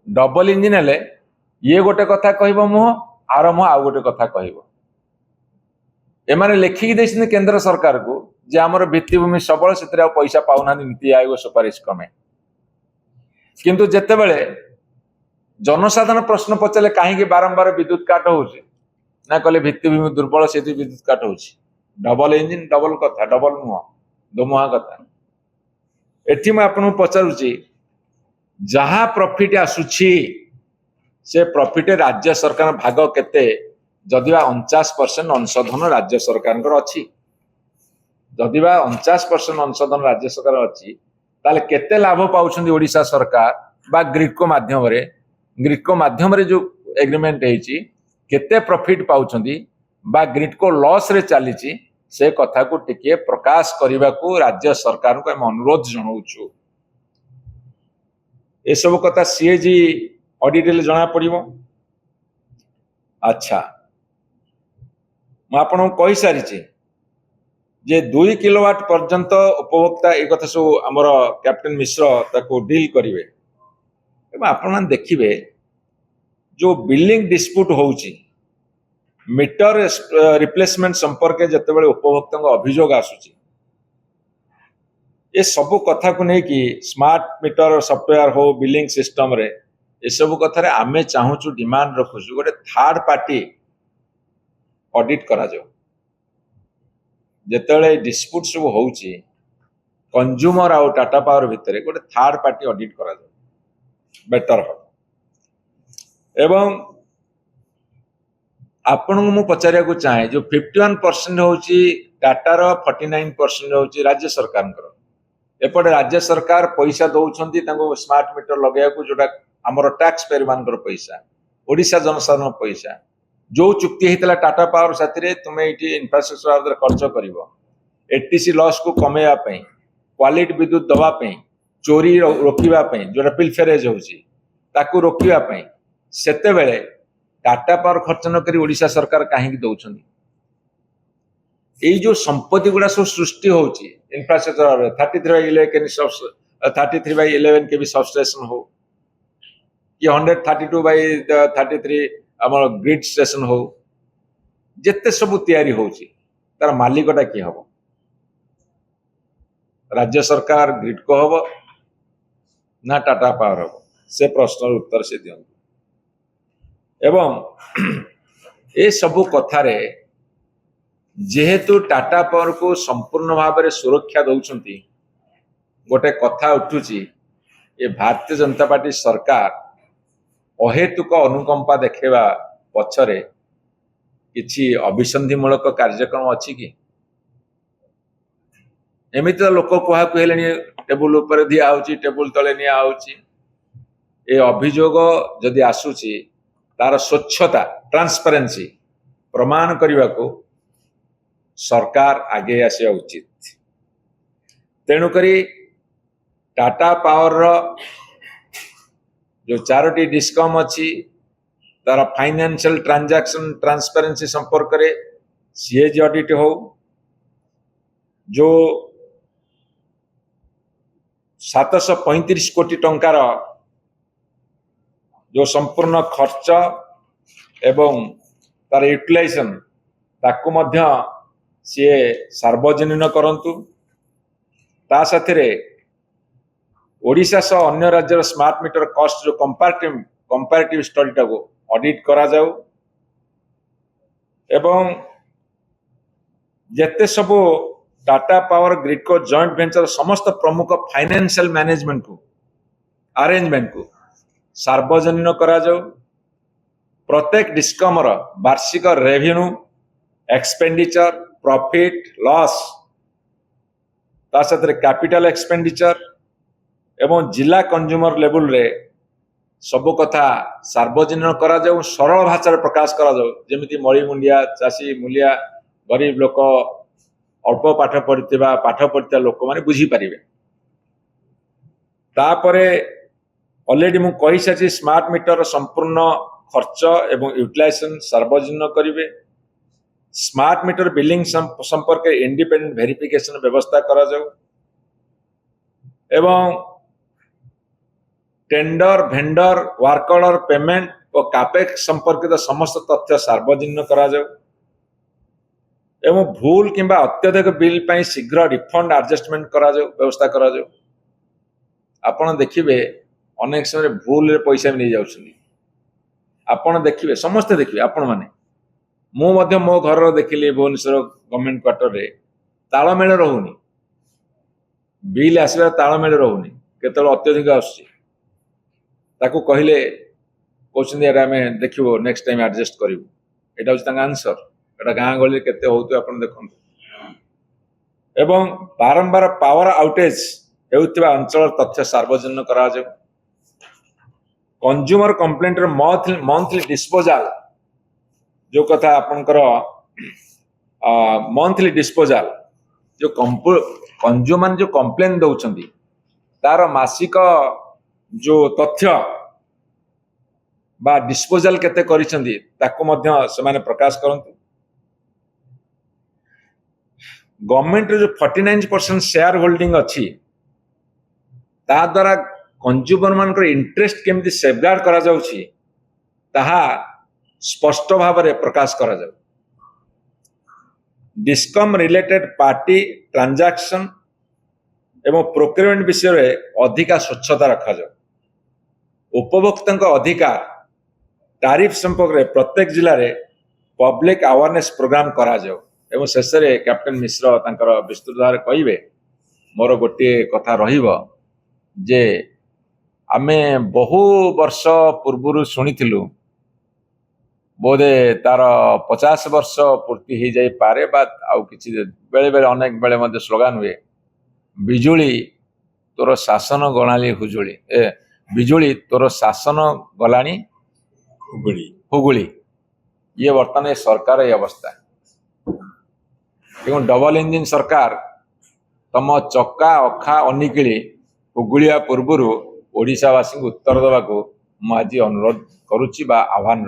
Double engine हेले ये गोटे कथा कहब मुह आर मुह आउ गोटे कथा कहब एमाने लेखिकी देइछन केंद्र सरकार को जे आमर भित्तिभूमि सबल से पैसा पाऊना नीति आयोग सुपारिश क्रमे किंतु जेतेबेले जनसाधारण प्रश्न पचारे कहीं बारंबार विद्युत काट हो ना कहले भित्तिभूमि दुर्बल से विद्युत काट हो डबल इंजिन डबल कथा डबल मुह दोमुहा कथा एठी मैं आपन पचारुची जहाँ प्रॉफिट आसुची से प्रॉफिट राज्य सरकार भाग केते जदिवा 49% अंशधन राज्य सरकार अच्छी जदिवा 49% अंशधन राज्य सरकार अच्छी ताले केते लाभ पाउछंदी ओडिशा सरकार बा ग्रिडको माध्यम रे जो एग्रीमेंट हेची केते प्रॉफिट पाउछंदी बा ग्रिडको लॉस रे चलीची से कथा को टिके प्रकाश करने को राज्य सरकार को हम अनुरोध जनाऊँ ये सब कथा सीएजी ऑडिट जना पड़ो। अच्छा मुझे कही सारी जे 2 किलोवाट पर्यंत उपभोक्ता एक कथा सब आमर कैप्टेन मिश्र ताको डील करेंगे आपण देखिए जो बिलिंग डिस्प्यूट होउची मीटर रिप्लेसमेंट संपर्क जितेबाला उपभोक्ता अभियोग आसूची ये सब कथा को लेकिन स्मार्ट मीटर सॉफ्टवेयर हो बिलिंग सिस्टम रे ये सब कथा आमे चाहूँ डिमांड रखुचु गोटे थर्ड पार्टी ऑडिट करा जाओ जितेबाला डिस्प्यूट सब होउची कंज्यूमर आउ टाटा पावर भितर गोटे थर्ड पार्टी ऑडिट करा जाओ बेटर हो एवं आपण को पचार चाहे जो 51% होची टाटार 49% होची राज्य सरकार एपटे राज्य सरकार पैसा दौरान स्मार्ट मीटर लगे जोटा आमर टैक्स पेयर मान पैसा ओडिशा जनसाधारण पैसा जो चुक्ति होता टाटा पावर साथी तुम्हें ये इंफ्रास्ट्रक्चर खर्च कर एटीसी लॉस को कमेवाई क्वालिटी विद्युत दवाई चोरी रोकवाई जोटा पिलफेरेज होताको रोकवाई सेते बेले टाटा पावर खर्च न करी ओडिशा सरकार कहीं दौरान जो संपत्ति गुड़ा सब सृष्टि होची इंफ्रास्ट्रक्चर 33/11 के भी सबस्टेशन हो कि 132/33 आमर ग्रिड स्टेशन हो जिते सब तैयारी होची तार मालिकटा किए हम राज्य सरकार ग्रिड को हम ना टाटा पावर हम से प्रश्न उत्तर से दियंतु एवं ये सबु कथारे जेहेतु टाटा पावर को संपूर्ण भाव में सुरक्षा दौरान गोटे कथा उठुची ये भारतीय जनता पार्टी सरकार अहेतुक अनुकंपा देखा पछरे किछि अभिसंधिमूलक कार्यक्रम अच्छी कि एमती तो लोक क्या कहले टेबुल उपर दिया होची टेबुल तले निया होची ए अभियोग जदि आसुची तार स्वच्छता ट्रांसपेरेंसी प्रमाण करने को सरकार आगे आसिया उचित तेणुकरी टाटा पावर जो 4टी डिस्कम अच्छी तार फाइनेंशियल ट्रांजैक्शन ट्रांसपेरेंसी संपर्क में सीएजी ऑडिट हो जो 735 कोटी टंकार जो संपूर्ण खर्च एवं तार यूटिलाइजेशन ताकू मध्य सी सार्वजनीन करंतु ता साथरे ओडिशा सह अन्य राज्यर स्मार्ट मीटर कॉस्ट जो कंपैरेटिव स्टडी टाको ऑडिट करा जाऊ एवं जेते सब टाटा पावर ग्रिड को जॉइंट वेंचर समस्त प्रमुख फाइनेंशियल मैनेजमेंट को अरेंजमेंट को सार्वजनीन करा जाऊ प्रत्येक डिस्कमर वार्षिक रेवेन्यू एक्सपेंडिचर प्रॉफिट लॉस ता साथ कैपिटल एक्सपेंडिचर एवं जिला कंज्यूमर लेवल रे सब कथा सार्वजनीन करा जाऊ सरल भाषा प्रकाश करा जाऊ जेमिति मळी मुंडिया चाषी मूलिया गरीब लोक अल्प पाठ पढ़िया लोक माने बुझी पारिबे तापरे ऑलरेडी मु कहि साची स्मार्ट मीटर संपूर्ण खर्च एवं यूटिलाइजेशन सार्वजनीन करिवे स्मार्ट मीटर बिलिंग संपर्क इंडिपेंडेंट वेरिफिकेशन व्यवस्था करा जाऊ एवं tender vendor work order payment और कापेक्स संपर्कित समस्त तथ्य सार्वजनिक करा जाऊ एवं भूल किंबा अत्यधिक बिल पर शीघ्र रिफंड एडजस्टमेंट करा जाऊ व्यवस्था करा जाऊ। आपण देखिए अनेक समय भूल रे पैसा भी नहीं जाउछनी आपण देखिए समस्ते देखिए आपण माने मु मो घर देखिली भुवनेश्वर गवर्नमेंट क्वार्टर रे तालमेल रहुनी बिल आसबार तालमेल रहुनी केतल अत्यधिक आसुची ताकू कहले कहते आम देखो नेक्स्ट टाइम एडजस्ट करूँ यहाँ हूँ आंसर एटा गाँ गली केते होतु आपण देखंतु एवं बारंबार पावर आउटेज हेउथिबा अंचल तथ्य सार्वजनिक करा जाऊ। कंज्यूमर कंप्लेंट मंथली डिस्पोजाल जो कथा आपनकर मंथली डिस्पोजाल जो कंज्यूमर जो कंप्लेन दउछंती तार मासिक जो तथ्य बा डिस्पोजाल केते करिसंती ताको मध्य सेमाने प्रकाश करंतु। गवर्नमेंट जो 49% शेयर होल्डिंग अच्छी ता द्वारा कंज्यूमर मान इंटरेस्ट केमती सेफगार्ड करा जाउछि ताहा स्पष्ट भाव में प्रकाश करा जाउ। डिस्कम रिलेटेड पार्टी ट्रांजैक्शन एवं प्रोक्योरमेंट विषय में अधिका स्वच्छता रखा जाउ। उपभोक्ता अधिकार तारीफ संपर्क में प्रत्येक जिले में पब्लिक अवेयरनेस प्रोग्राम करा जाउ। एवं शेष में कैप्टेन मिश्र तांकर विस्तृत भाव कहिबे मोर गोटे कथा रहिबो जे आमे बहु वर्ष पूर्व शुणिथिलु बोधे तार 50 वर्ष पूर्ति हो जाई पारे बा आउ किछि बेले बेले अनेक बेले मध्य स्लोगान हुए बिजुली तोर शासन गणाली हुजुली बिजुली तोर शासन गलानी हुगुली ये वर्तमान सरकार ये अवस्था एवं डबल इंजिन सरकार तम चक्का अखा अनिकिली हुगुलिया पूर्व ओडिशावासी उत्तर देवाक आज अनुरोध करुच्ची बा आह्वान